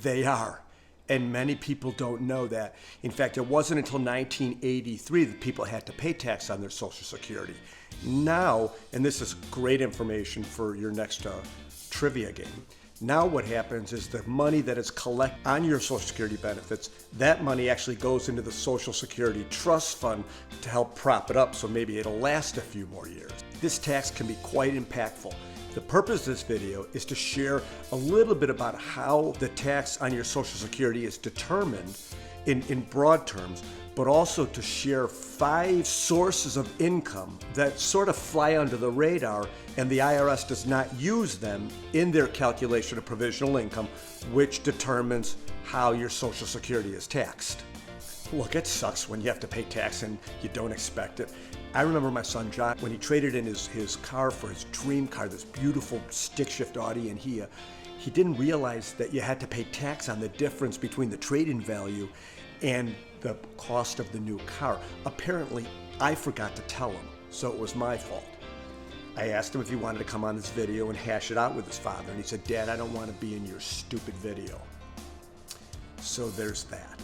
They are. And many people don't know that. In fact, it wasn't until 1983 that people had to pay tax on their Social Security. Now, and this is great information for your next trivia game, now what happens is the money that is collected on your Social Security benefits, that money actually goes into the Social Security Trust Fund to help prop it up so maybe it'll last a few more years. This tax can be quite impactful. The purpose of this video is to share a little bit about how the tax on your Social Security is determined in broad terms, but also to share 5 sources of income that sort of fly under the radar, and the IRS does not use them in their calculation of provisional income, which determines how your Social Security is taxed. Look, it sucks when you have to pay tax and you don't expect it. I remember my son John, when he traded in his car for his dream car, this beautiful stick shift Audi, and he didn't realize that you had to pay tax on the difference between the trade-in value and the cost of the new car. Apparently, I forgot to tell him, so it was my fault. I asked him if he wanted to come on this video and hash it out with his father, and he said, "Dad, I don't want to be in your stupid video." So there's that.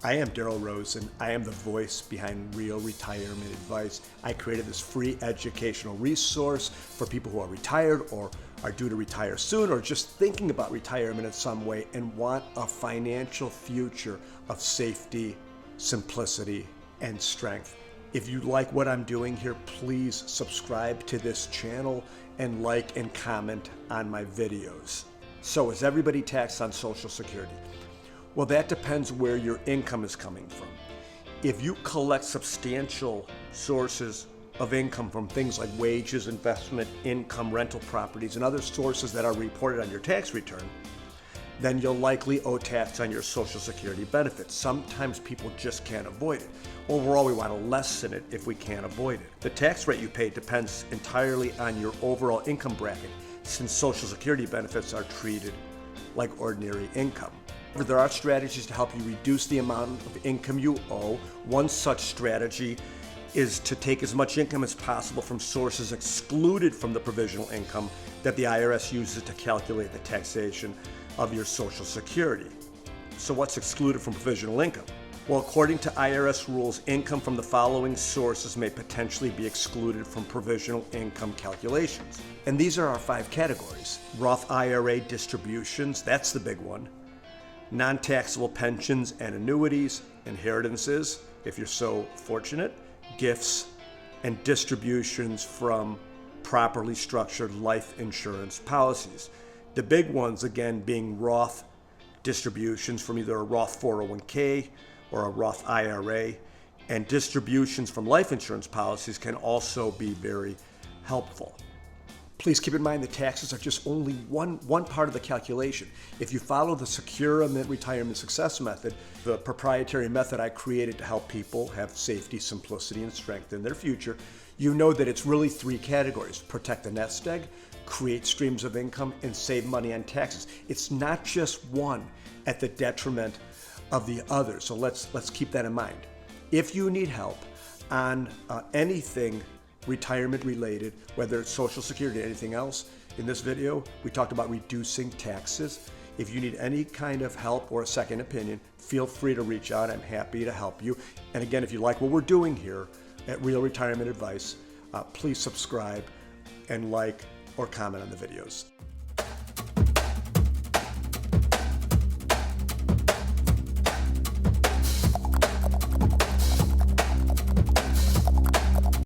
I am Daryl Rosen. I am the voice behind Real Retirement Advice. I created this free educational resource for people who are retired or are due to retire soon, or just thinking about retirement in some way and want a financial future of safety, simplicity, and strength. If you like what I'm doing here, please subscribe to this channel and like and comment on my videos. So is everybody taxed on Social Security? Well, that depends where your income is coming from. If you collect substantial sources of income from things like wages, investment, income, rental properties, and other sources that are reported on your tax return, then you'll likely owe tax on your Social Security benefits. Sometimes people just can't avoid it. Overall, we want to lessen it if we can't avoid it. The tax rate you pay depends entirely on your overall income bracket, since Social Security benefits are treated like ordinary income. There are strategies to help you reduce the amount of income you owe. One such strategy is to take as much income as possible from sources excluded from the provisional income that the IRS uses to calculate the taxation of your Social Security. So what's excluded from provisional income? Well, according to IRS rules, income from the following sources may potentially be excluded from provisional income calculations. And these are our 5 categories. Roth IRA distributions, that's the big one. Non-taxable pensions and annuities, inheritances, if you're so fortunate, gifts, and distributions from properly structured life insurance policies. The big ones, again, being Roth distributions from either a Roth 401k or a Roth IRA, and distributions from life insurance policies can also be very helpful. Please keep in mind that taxes are just only one part of the calculation. If you follow the Secure Retirement Success Method, the proprietary method I created to help people have safety, simplicity, and strength in their future, you know that it's really 3 categories: protect the nest egg, create streams of income, and save money on taxes. It's not just one at the detriment of the other. So let's keep that in mind. If you need help on anything retirement related, whether it's Social Security or anything else, in this video we talked about reducing taxes. If you need any kind of help or a second opinion, feel free to reach out. I'm happy to help you. And again, if you like what we're doing here at Real Retirement Advice, please subscribe and like or comment on the videos.